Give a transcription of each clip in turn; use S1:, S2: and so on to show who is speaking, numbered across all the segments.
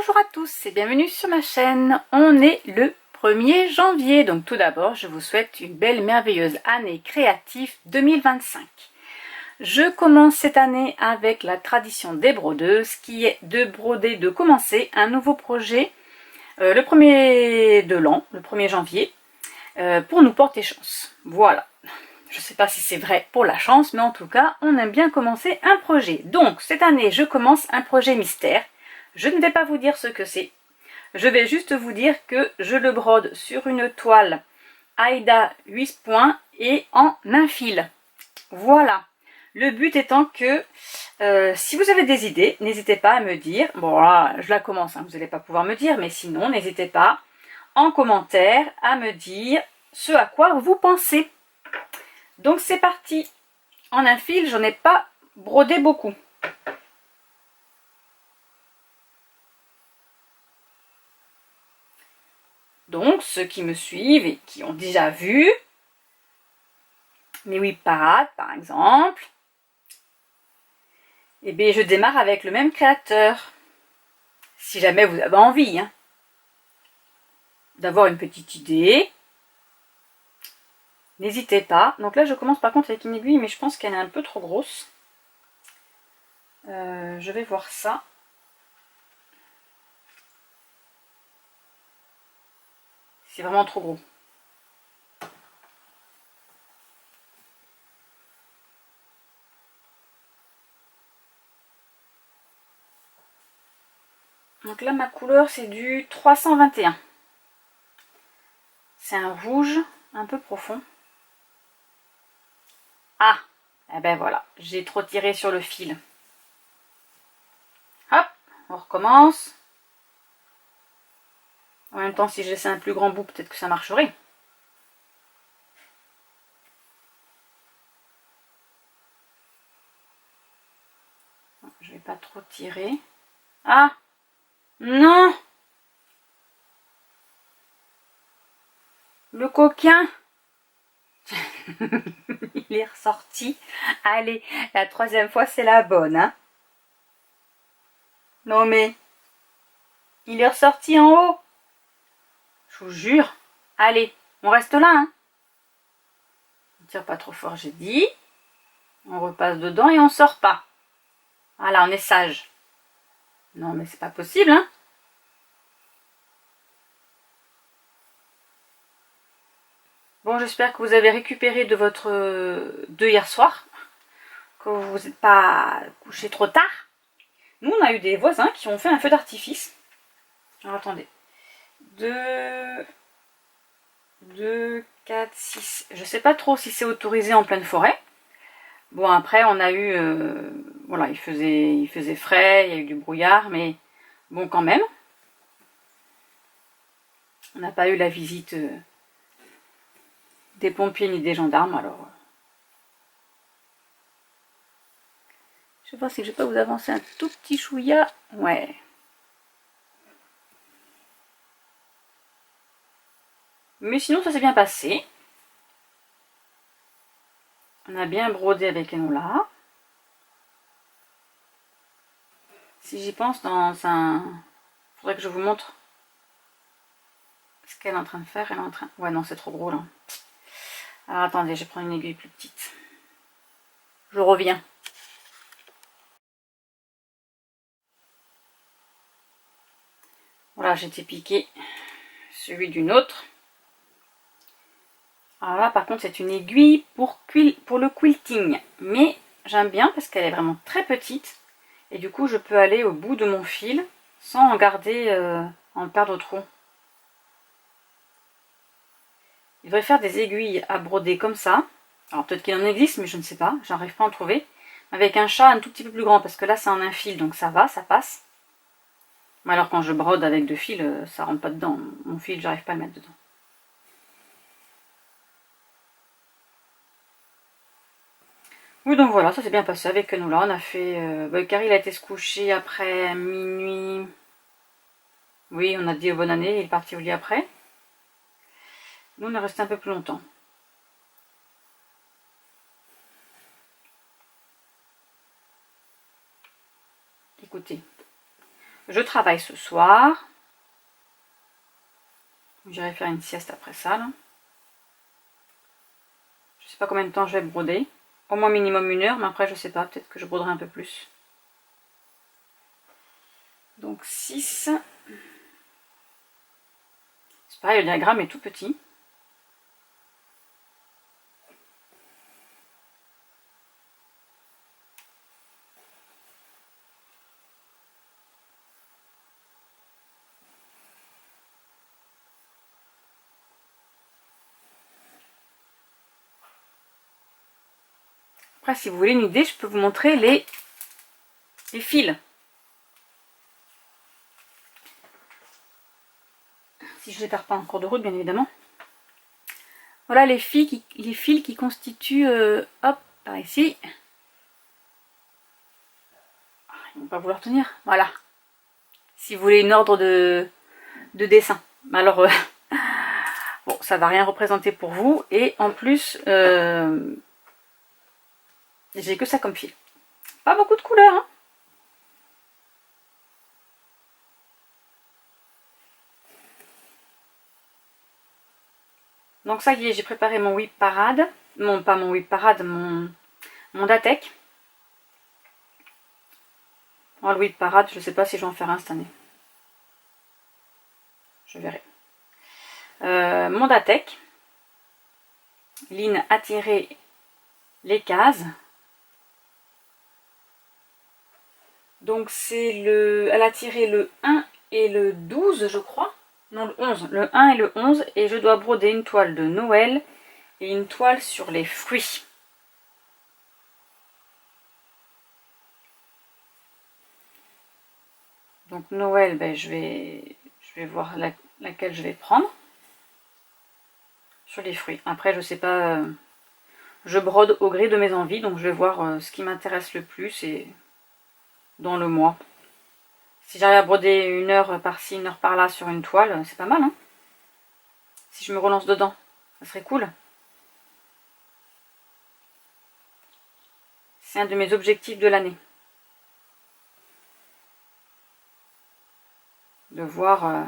S1: Bonjour à tous et bienvenue sur ma chaîne. On est le 1er janvier, donc tout d'abord je vous souhaite une belle merveilleuse année créative 2025. Je commence cette année avec la tradition des brodeuses qui est de broder, de commencer un nouveau projet le 1er de l'an, le 1er janvier, pour nous porter chance. Voilà. Je ne sais pas si c'est vrai pour la chance, mais en tout cas, on aime bien commencer un projet. Donc, cette année, je commence un projet mystère. Je ne vais pas vous dire ce que c'est. Je vais juste vous dire que je le brode sur une toile Aïda 8 points et en un fil. Voilà. Le but étant que si vous avez des idées, n'hésitez pas à me dire. Bon, là, je la commence, hein, vous n'allez pas pouvoir me dire, mais sinon, n'hésitez pas en commentaire à me dire ce à quoi vous pensez. Donc c'est parti. En un fil, j'en ai pas brodé beaucoup. Donc ceux qui me suivent et qui ont déjà vu mes whip parades par exemple, eh bien je démarre avec le même créateur. Si jamais vous avez envie d'avoir une petite idée, n'hésitez pas. Donc là je commence par contre avec une aiguille, mais je pense qu'elle est un peu trop grosse. Je vais voir ça. C'est vraiment trop gros. Donc là ma couleur c'est du 321. C'est un rouge un peu profond. Ah, et ben voilà, j'ai trop tiré sur le fil. Hop, on recommence. En même temps, si je laissais un plus grand bout, peut-être que ça marcherait. Je vais pas trop tirer. Ah, non! Le coquin! Il est ressorti. Allez, la troisième fois, c'est la bonne, hein? Non mais, il est ressorti en haut. Je vous jure. Allez, on reste là, hein? On tire pas trop fort, j'ai dit. On repasse dedans et on sort pas. Voilà, on est sage. Non mais c'est pas possible, hein? Bon, j'espère que vous avez récupéré de votre de hier soir, que vous n'êtes pas couché trop tard. Nous, on a eu des voisins qui ont fait un feu d'artifice. Alors, attendez. 2, 4, 6. Je sais pas trop si c'est autorisé en pleine forêt. Bon, après, on a eu... voilà, il faisait frais, il y a eu du brouillard, mais bon, quand même. On n'a pas eu la visite des pompiers ni des gendarmes, alors... Je vais voir si je peux vous avancer un tout petit chouïa. Ouais. Mais sinon, ça s'est bien passé. On a bien brodé avec les là. Si j'y pense, dans un... faudrait que je vous montre ce qu'elle est en train de faire. Elle est en train... Ouais, non, c'est trop gros, là. Alors, attendez, je prends une aiguille plus petite. Je reviens. Voilà, j'ai été piqué celui d'une autre. Alors là, par contre, c'est une aiguille pour le quilting. Mais j'aime bien parce qu'elle est vraiment très petite. Et du coup, je peux aller au bout de mon fil sans en garder, en perdre trop. Il devrait faire des aiguilles à broder comme ça. Alors peut-être qu'il en existe, mais je ne sais pas. J'arrive pas à en trouver. Avec un chat un tout petit peu plus grand, parce que là, c'est en un fil, donc ça va, ça passe. Mais alors quand je brode avec deux fils, ça rentre pas dedans. Mon fil, j'arrive pas à le mettre dedans. Oui, donc voilà, ça s'est bien passé avec nous là. On a fait... Carrie, il a été se coucher après minuit. Oui, on a dit bonne année, il est parti au lit après. Nous, on est resté un peu plus longtemps. Écoutez, Je travaille ce soir. J'irai faire une sieste après ça. Là. Je sais pas combien de temps je vais broder. Au moins minimum 1 heure, mais après je sais pas, peut-être que je broderai un peu plus. Donc 6. C'est pareil, le diagramme est tout petit. Après, si vous voulez une idée, je peux vous montrer les fils. Si je ne les perds pas en cours de route, bien évidemment. Voilà les fils qui constituent, hop, par ici. Ils vont pas vouloir tenir. Voilà. Si vous voulez une ordre de dessin. Alors, bon, ça va rien représenter pour vous. Et en plus, j'ai que ça comme fil. Pas beaucoup de couleurs, hein. Donc ça y est, j'ai préparé mon whip parade. Non, pas mon whip parade, mon Datek. Oh, le whip parade, je ne sais pas si je vais en faire un cette année. Je verrai. Mon Datek. Line a tiré les cases. Donc c'est elle a tiré le 1 et le 12, je crois. Non, le 11. Le 1 et le 11. Et je dois broder une toile de Noël et une toile sur les fruits. Donc Noël, ben, je vais voir laquelle je vais prendre. Sur les fruits. Après, je sais pas... je brode au gré de mes envies. Donc je vais voir ce qui m'intéresse le plus et dans le mois. Si j'arrive à broder 1 heure par-ci, 1 heure par-là sur une toile, c'est pas mal, hein. Si je me relance dedans, ça serait cool. C'est un de mes objectifs de l'année. De voir...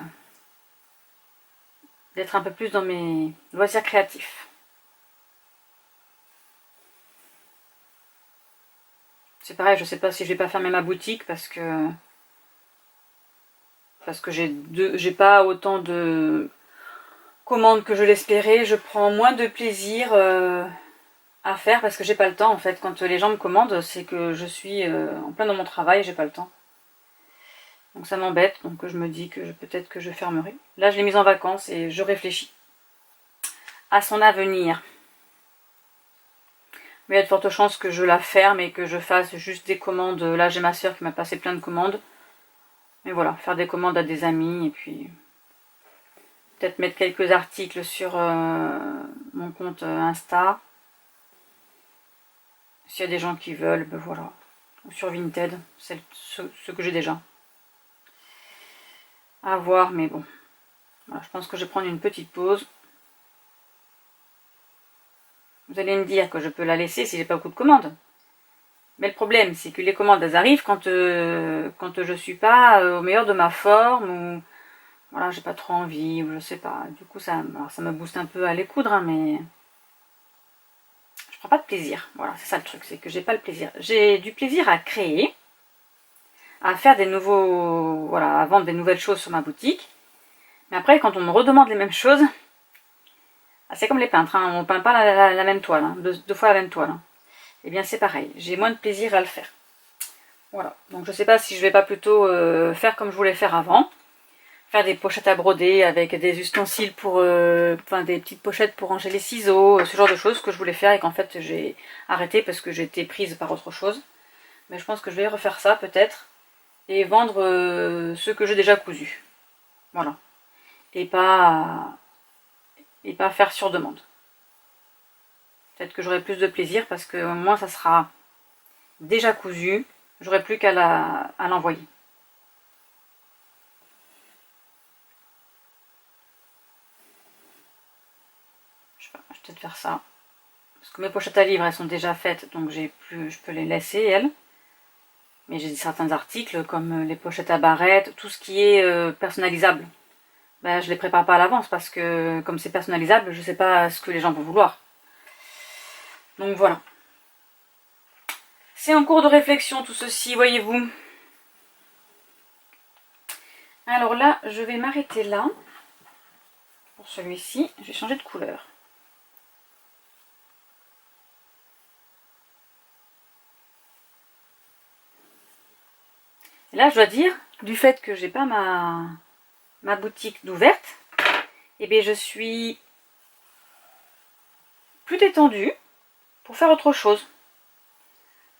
S1: d'être un peu plus dans mes loisirs créatifs. C'est pareil, je sais pas si je vais pas fermer ma boutique parce que j'ai pas autant de commandes que je l'espérais. Je prends moins de plaisir à faire parce que j'ai pas le temps en fait. Quand les gens me commandent, c'est que je suis en plein dans mon travail et j'ai pas le temps. Donc ça m'embête, donc je me dis que peut-être que je fermerai. Là je l'ai mise en vacances et je réfléchis à son avenir. Mais il y a de fortes chances que je la ferme et que je fasse juste des commandes. Là j'ai ma soeur qui m'a passé plein de commandes. Mais voilà, faire des commandes à des amis et puis peut-être mettre quelques articles sur mon compte Insta. S'il y a des gens qui veulent, ben voilà. Ou sur Vinted, c'est ce que j'ai déjà. À voir, mais bon. Voilà, je pense que je vais prendre une petite pause. Vous allez me dire que je peux la laisser si j'ai pas beaucoup de commandes. Mais le problème, c'est que les commandes, elles arrivent quand je suis pas au meilleur de ma forme ou voilà, j'ai pas trop envie ou je sais pas. Du coup, ça me booste un peu à les coudre, hein, mais je prends pas de plaisir. Voilà, c'est ça le truc, c'est que j'ai pas le plaisir. J'ai du plaisir à créer, à faire des nouveaux, voilà, à vendre des nouvelles choses sur ma boutique. Mais après, quand on me redemande les mêmes choses, c'est comme les peintres, hein, on peint pas la même toile, hein, deux fois la même toile. Hein. Et bien c'est pareil, j'ai moins de plaisir à le faire. Voilà, donc je sais pas si je vais pas plutôt faire comme je voulais faire avant. Faire des pochettes à broder avec des ustensiles pour... enfin des petites pochettes pour ranger les ciseaux, ce genre de choses que je voulais faire et qu'en fait j'ai arrêté parce que j'étais prise par autre chose. Mais je pense que je vais refaire ça peut-être et vendre ce que j'ai déjà cousu. Voilà. Et pas faire sur demande. Peut-être que j'aurai plus de plaisir parce que moi ça sera déjà cousu, j'aurai plus qu'à l'envoyer. Je vais peut-être faire ça. Parce que mes pochettes à livres elles sont déjà faites, donc je peux les laisser elles. Mais j'ai certains articles comme les pochettes à barrettes, tout ce qui est personnalisable. Ben, je les prépare pas à l'avance parce que comme c'est personnalisable, je sais pas ce que les gens vont vouloir. Donc voilà. C'est en cours de réflexion tout ceci, voyez-vous. Alors là, je vais m'arrêter là. Pour celui-ci, je vais changer de couleur. Et là, je dois dire, du fait que j'ai pas ma boutique d'ouverte, eh bien je suis plus détendue pour faire autre chose.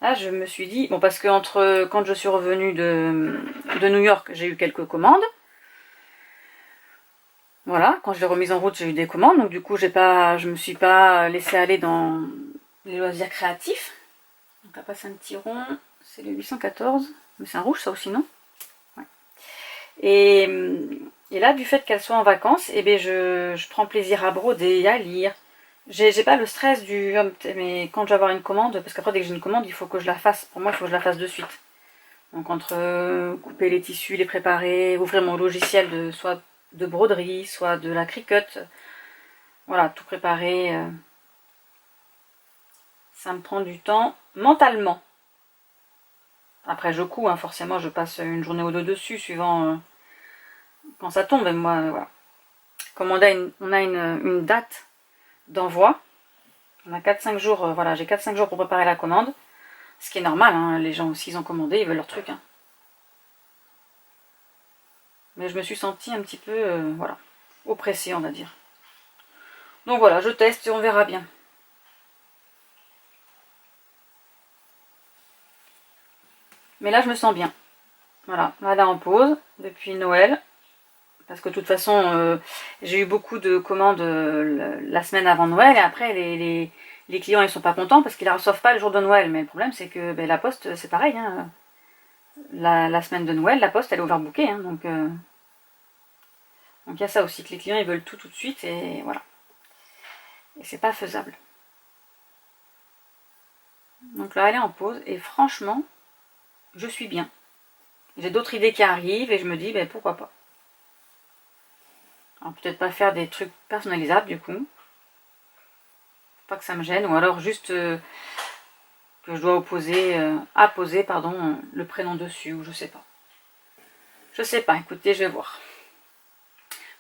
S1: Là, je me suis dit, bon, parce que entre quand je suis revenue de New York, j'ai eu quelques commandes. Voilà, quand je l'ai remise en route, j'ai eu des commandes, donc du coup, je me suis pas laissée aller dans les loisirs créatifs. Donc on va passer un petit rond, c'est le 814, mais c'est un rouge ça aussi, non? Ouais. Et là, du fait qu'elle soit en vacances, eh bien, je prends plaisir à broder, à lire. J'ai pas le stress du mais quand je vais avoir une commande, parce qu'après dès que j'ai une commande, il faut que je la fasse. Pour moi, il faut que je la fasse de suite. Donc entre couper les tissus, les préparer, ouvrir mon logiciel soit de broderie, soit de la Cricut, voilà, tout préparer, ça me prend du temps mentalement. Après je couds, hein, forcément je passe une journée ou deux dessus, suivant quand ça tombe. Et moi, voilà. Comme on a une date d'envoi, on a 4-5 jours, voilà, j'ai 4-5 jours pour préparer la commande. Ce qui est normal, hein, les gens aussi ils ont commandé, ils veulent leur truc. Hein. Mais je me suis sentie un petit peu, voilà, oppressée, on va dire. Donc voilà, je teste et on verra bien. Mais là, je me sens bien. Voilà, là en pause depuis Noël. Parce que de toute façon, j'ai eu beaucoup de commandes la semaine avant Noël. Et après, les clients, ils sont pas contents parce qu'ils la reçoivent pas le jour de Noël. Mais le problème, c'est que ben, la poste, c'est pareil. Hein. La semaine de Noël, la poste, elle est overbookée. Hein, donc il y a ça aussi, que les clients, ils veulent tout de suite. Et voilà. Et c'est pas faisable. Donc là, elle est en pause. Et franchement, je suis bien. J'ai d'autres idées qui arrivent et je me dis, ben pourquoi pas. Alors peut-être pas faire des trucs personnalisables du coup. Pas que ça me gêne. Ou alors juste que je dois apposer pardon, le prénom dessus ou je sais pas. Je sais pas, écoutez, je vais voir.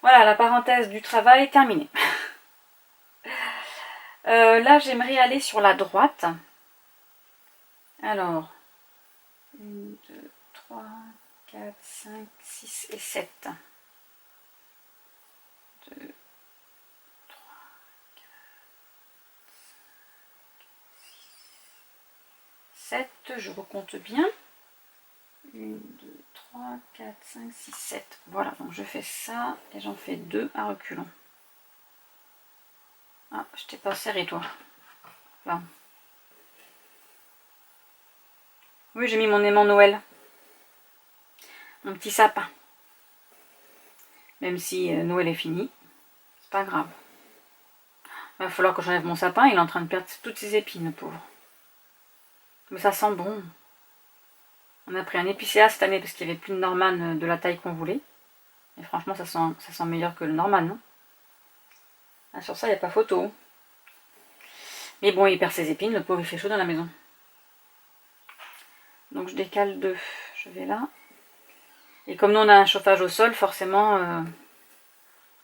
S1: Voilà, la parenthèse du travail est terminée. Là, j'aimerais aller sur la droite. Alors, 1, 2, 3, 4, 5, 6 et 7. 2, 3, 7, je recompte bien. 1, 2, 3, 4, 5, 6, 7. Voilà, donc je fais ça et j'en fais 2 à reculons. Ah, je t'ai pas serré toi. Enfin. Oui, j'ai mis mon aimant Noël. Mon petit sapin. Même si Noël est fini, c'est pas grave. Il va falloir que j'enlève mon sapin, il est en train de perdre toutes ses épines, le pauvre. Mais ça sent bon. On a pris un épicéa cette année parce qu'il n'y avait plus de Norman de la taille qu'on voulait. Et franchement, ça sent meilleur que le Norman, non? Ah, sur ça, il n'y a pas photo. Mais bon, il perd ses épines, le pauvre, il fait chaud dans la maison. Donc je décale 2. Je vais là. Et comme nous, on a un chauffage au sol, forcément,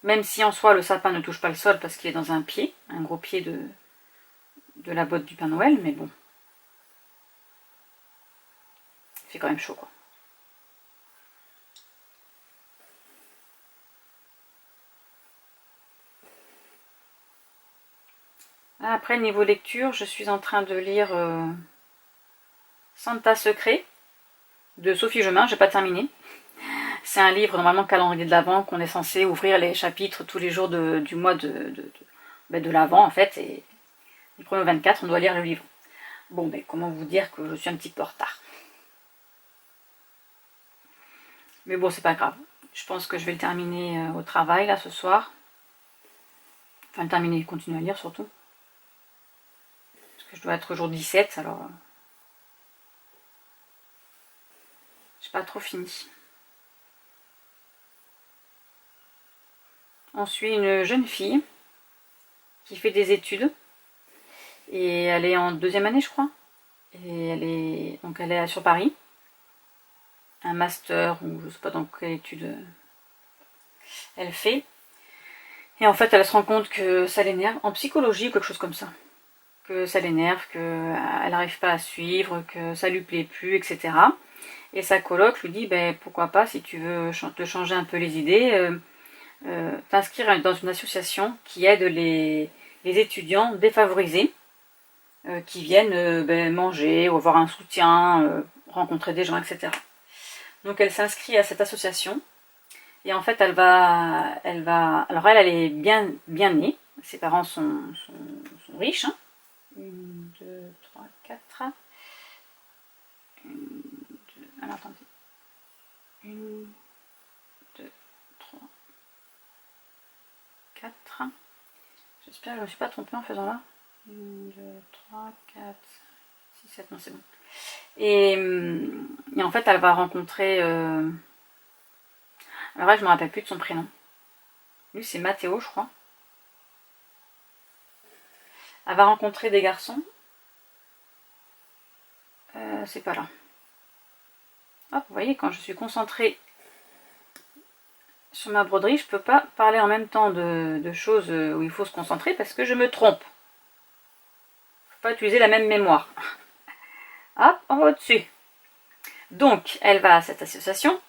S1: même si en soi, le sapin ne touche pas le sol parce qu'il est dans un pied, un gros pied de la botte du Père Noël, mais bon. Il fait quand même chaud, quoi. Après, niveau lecture, je suis en train de lire Santa Secret de Sophie Gemin, j'ai pas terminé. C'est un livre, normalement calendrier de l'Avent, qu'on est censé ouvrir les chapitres tous les jours du mois de l'Avent, en fait. Et du 1er au 24, on doit lire le livre. Bon, ben comment vous dire que je suis un petit peu en retard. Mais bon, c'est pas grave. Je pense que je vais le terminer au travail, là, ce soir. Enfin, le terminer, continuer à lire, surtout. Parce que je dois être au jour 17, alors... trop fini. On suit une jeune fille qui fait des études et elle est en 2e année je crois, et elle est sur Paris, un master ou je sais pas dans quelle étude elle fait, et en fait elle se rend compte que ça l'énerve, en psychologie ou quelque chose comme ça, que ça l'énerve, qu'elle n'arrive pas à suivre, que ça lui plaît plus, etc. Et sa coloc lui dit ben, pourquoi pas, si tu veux te changer un peu les idées, t'inscrire dans une association qui aide les étudiants défavorisés qui viennent ben, manger ou avoir un soutien, rencontrer des gens, etc. Donc elle s'inscrit à cette association et en fait elle va alors elle est bien née, ses parents sont riches, hein. 1, 2, 3, 4. 1, 2, alors attendez. 1, 2, 3, 4. J'espère que je ne me suis pas trompée en faisant là. 1, 2, 3, 4, 6, 7, non c'est bon. Et en fait elle va rencontrer... alors là je ne me rappelle plus de son prénom. Lui c'est Mathéo je crois. Elle va rencontrer des garçons. C'est pas là. Hop, vous voyez, quand je suis concentrée sur ma broderie, je peux pas parler en même temps de choses où il faut se concentrer parce que je me trompe. Faut pas utiliser la même mémoire. Hop, on va au-dessus. Donc, elle va à cette association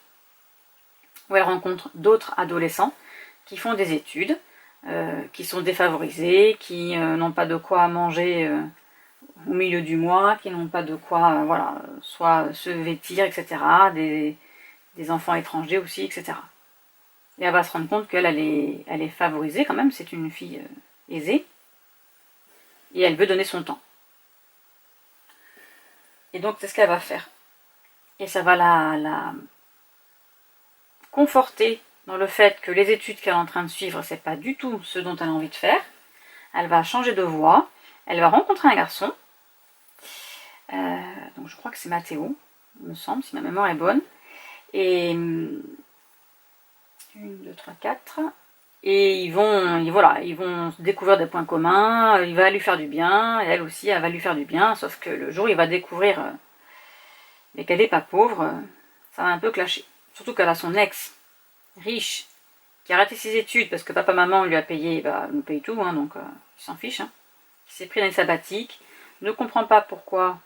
S1: où elle rencontre d'autres adolescents qui font des études, qui sont défavorisés, qui n'ont pas de quoi manger au milieu du mois, qui n'ont pas de quoi, voilà, soit se vêtir, etc. Des enfants étrangers aussi, etc. Et elle va se rendre compte qu'elle elle est favorisée quand même, c'est une fille aisée, et elle veut donner son temps. Et donc c'est ce qu'elle va faire. Et ça va la conforter dans le fait que les études qu'elle est en train de suivre, c'est pas du tout ce dont elle a envie de faire. Elle va changer de voie, elle va rencontrer un garçon, donc je crois que c'est Mathéo, il me semble, si ma mémoire est bonne, et 1, 2, 3, 4, et ils vont découvrir des points communs, il va lui faire du bien, et elle aussi, elle va lui faire du bien, sauf que le jour où il va découvrir mais qu'elle n'est pas pauvre, ça va un peu clasher. Surtout qu'elle a son ex, riche, qui a raté ses études parce que papa-maman lui a payé, bah, nous paye tout, hein, donc il s'en fiche, hein, qui s'est pris dans une sabbatique, ne comprend pas pourquoi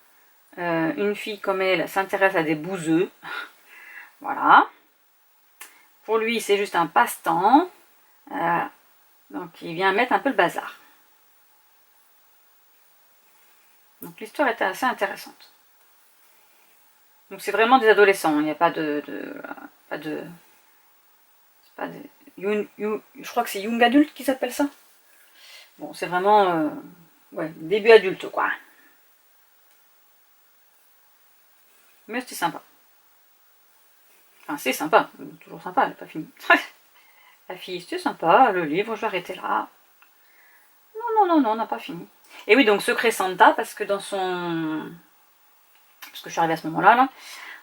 S1: une fille comme elle s'intéresse à des bouseux, voilà. Pour lui, c'est juste un passe-temps, donc il vient mettre un peu le bazar. Donc l'histoire était assez intéressante. Donc c'est vraiment des adolescents, il n'y a pas de je crois que c'est young adulte qui s'appelle ça. Bon, c'est vraiment ouais, début adulte quoi. Mais c'était sympa. Enfin, c'est sympa, toujours sympa, elle n'est pas finie. La fille, c'était sympa, le livre, je vais arrêter là. Non, on n'a pas fini. Et oui, donc Secret Santa, parce que dans son... Parce que je suis arrivée à ce moment-là, là,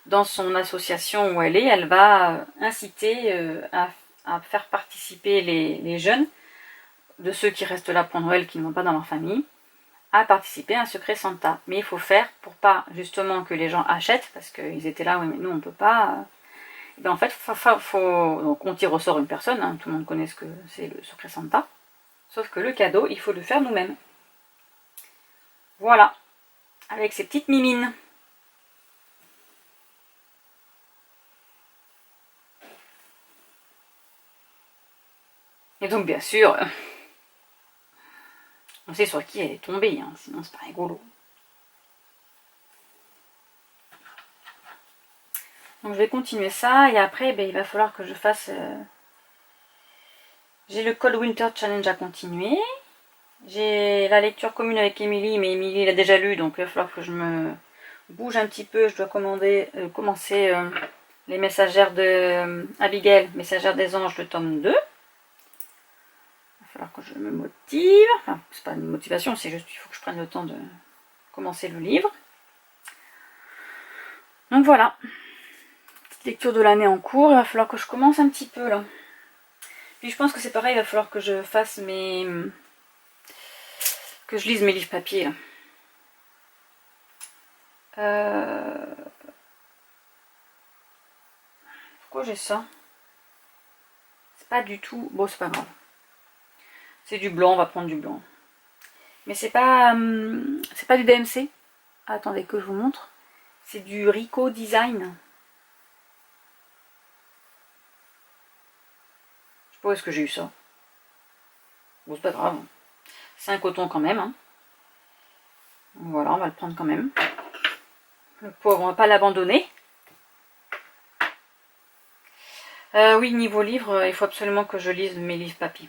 S1: dans son association où elle est, elle va inciter à faire participer les jeunes, de ceux qui restent là pour Noël, qui ne vont pas dans leur famille, à participer à un Secret Santa. Mais il faut faire pour pas justement que les gens achètent, parce qu'ils étaient là, oui mais nous on peut pas... Ben en fait, donc on tire au sort une personne, hein, tout le monde connaît ce que c'est le Secret Santa, sauf que le cadeau, il faut le faire nous-mêmes. Voilà, avec ces petites mimines. Et donc bien sûr, on sait sur qui elle est tombée, hein, sinon c'est pas rigolo. Donc je vais continuer ça, et après ben, il va falloir que je fasse... J'ai le Cold Winter Challenge à continuer. J'ai la lecture commune avec Émilie, mais Émilie l'a déjà lu, donc il va falloir que je me bouge un petit peu. Je dois commencer les messagères de Abigail, messagères des anges, le tome 2. Il va falloir que je me motive. Enfin, c'est pas une motivation, c'est juste qu'il faut que je prenne le temps de commencer le livre. Donc voilà, petite lecture de l'année en cours, il va falloir que je commence un petit peu là. Puis je pense que c'est pareil, il va falloir que je fasse que je lise mes livres papier là. Pourquoi j'ai ça? C'est pas du tout... Bon, c'est pas grave. C'est du blanc, on va prendre du blanc. Mais c'est pas du DMC. Attendez que je vous montre. C'est du Rico Design. Je sais pas où est-ce que j'ai eu ça. Bon, c'est pas grave. C'est un coton quand même. Hein. Voilà, on va le prendre quand même. Le pauvre, on va pas l'abandonner. Oui, niveau livre, il faut absolument que je lise mes livres papier.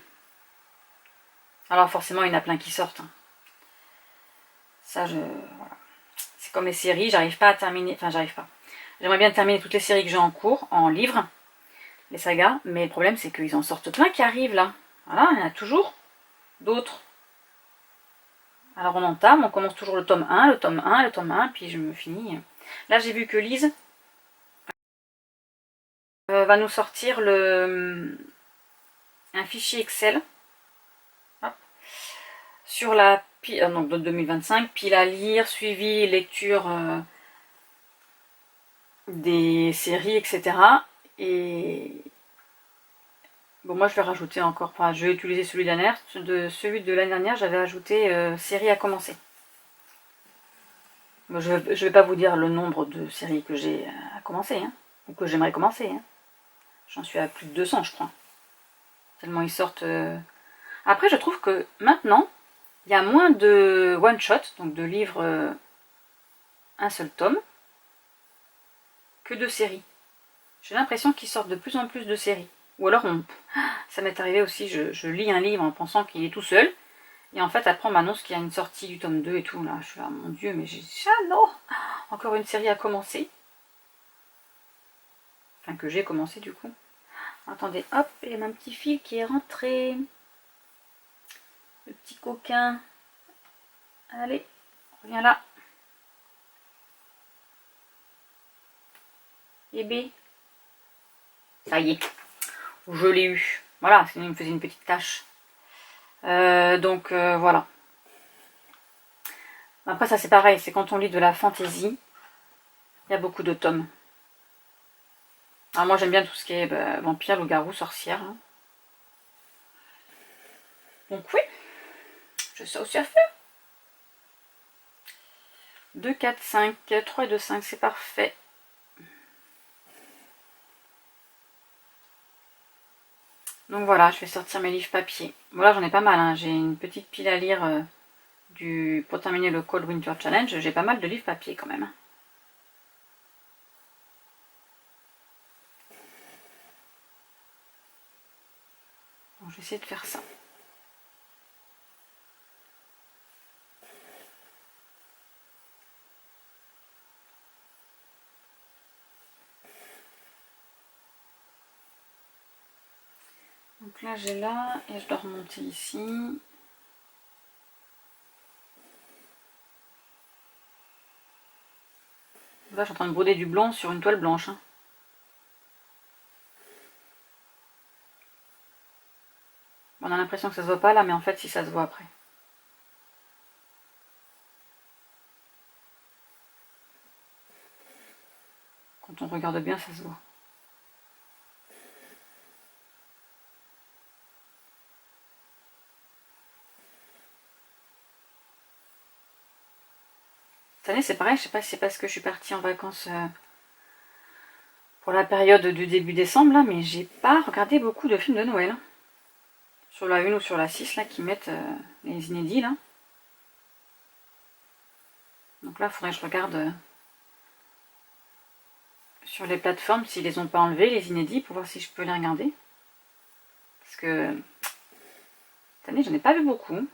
S1: Alors forcément, il y en a plein qui sortent. Hein. Ça, voilà. C'est comme les séries, j'arrive pas à terminer... Enfin, j'arrive pas. J'aimerais bien terminer toutes les séries que j'ai en cours, en livre, les sagas, mais le problème, c'est qu'ils en sortent plein qui arrivent, là. Voilà, il y en a toujours d'autres. Alors on entame, on commence toujours le tome 1, le tome 1, le tome 1, puis je me finis. Là, j'ai vu que Lise va nous sortir un fichier Excel. Hop. Sur la donc de 2025, pile à lire, suivi, lecture des séries, etc. Et bon, moi je vais rajouter encore, enfin, je vais utiliser celui de l'année dernière, j'avais ajouté série à commencer. Bon, je vais pas vous dire le nombre de séries que j'ai à commencer, hein, ou que j'aimerais commencer. Hein. J'en suis à plus de 200, je crois. Tellement ils sortent. Après, je trouve que maintenant, il y a moins de one-shot, donc de livres un seul tome, que de séries. J'ai l'impression qu'ils sortent de plus en plus de séries. Ou alors, ça m'est arrivé aussi, je lis un livre en pensant qu'il est tout seul, et en fait, après, on m'annonce qu'il y a une sortie du tome 2 et tout. Là, je suis là, mon Dieu, mais j'ai dit, ah non, encore une série à commencer. Enfin, que j'ai commencé du coup. Attendez, hop, il y a un petit fil qui est rentré. Le petit coquin. Allez, reviens là. Bébé. Ça y est. Je l'ai eu. Voilà, sinon il me faisait une petite tache. Donc voilà. Après ça c'est pareil, c'est quand on lit de la fantaisie, il y a beaucoup de tomes. Alors moi j'aime bien tout ce qui est vampire, loup-garou, sorcière. Hein. Donc oui, je sais aussi à faire. 2, 4, 5, 3 et 2, 5, c'est parfait. Donc voilà, je vais sortir mes livres papier. Voilà, j'en ai pas mal, hein. J'ai une petite pile à lire pour terminer le Cold Winter Challenge. J'ai pas mal de livres papier quand même. Donc je vais essayer de faire ça. Donc là j'ai là et je dois remonter ici. Là je suis en train de broder du blanc sur une toile blanche. Hein. On a l'impression que ça se voit pas là, mais en fait si ça se voit après. Quand on regarde bien, ça se voit. Cette année c'est pareil, je sais pas si c'est parce que je suis partie en vacances pour la période du début décembre là, mais j'ai pas regardé beaucoup de films de Noël. Hein. Sur la 1 ou sur la 6 là qui mettent les inédits là. Donc là il faudrait que je regarde sur les plateformes s'ils les ont pas enlevés, les inédits, pour voir si je peux les regarder. Parce que cette année j'en ai pas vu beaucoup.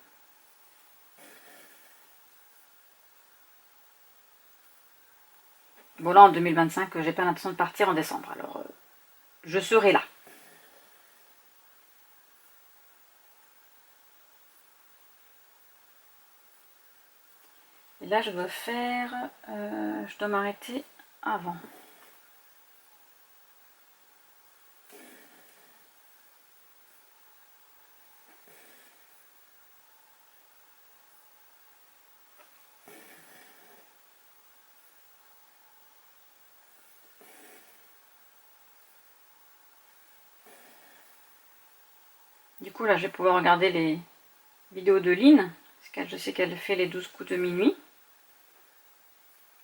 S1: Bon là en 2025 j'ai pas l'intention de partir en décembre, alors je serai là. Et là je dois faire, je dois m'arrêter avant. Du coup là je vais pouvoir regarder les vidéos de Lynn, parce que je sais qu'elle fait les 12 coups de minuit.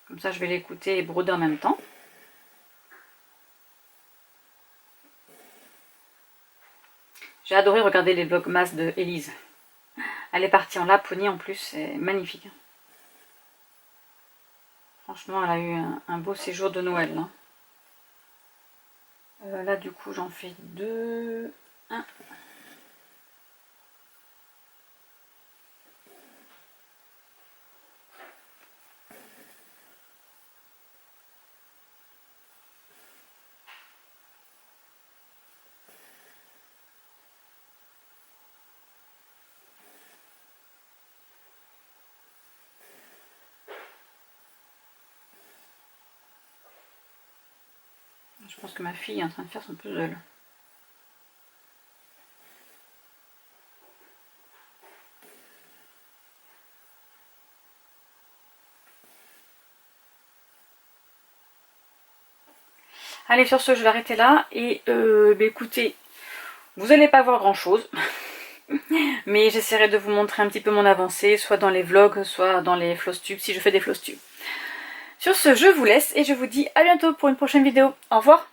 S1: Comme ça je vais l'écouter et broder en même temps. J'ai adoré regarder les vlogmas de Elise. Elle est partie en Laponie en plus, c'est magnifique. Franchement, elle a eu un beau séjour de Noël. Là, là du coup, j'en fais 2, 1. Je pense que ma fille est en train de faire son puzzle. Allez, sur ce, je vais arrêter là. Et écoutez, vous n'allez pas voir grand chose. Mais j'essaierai de vous montrer un petit peu mon avancée, soit dans les vlogs, soit dans les flosstubes, si je fais des flosstubes. Sur ce, je vous laisse et je vous dis à bientôt pour une prochaine vidéo. Au revoir!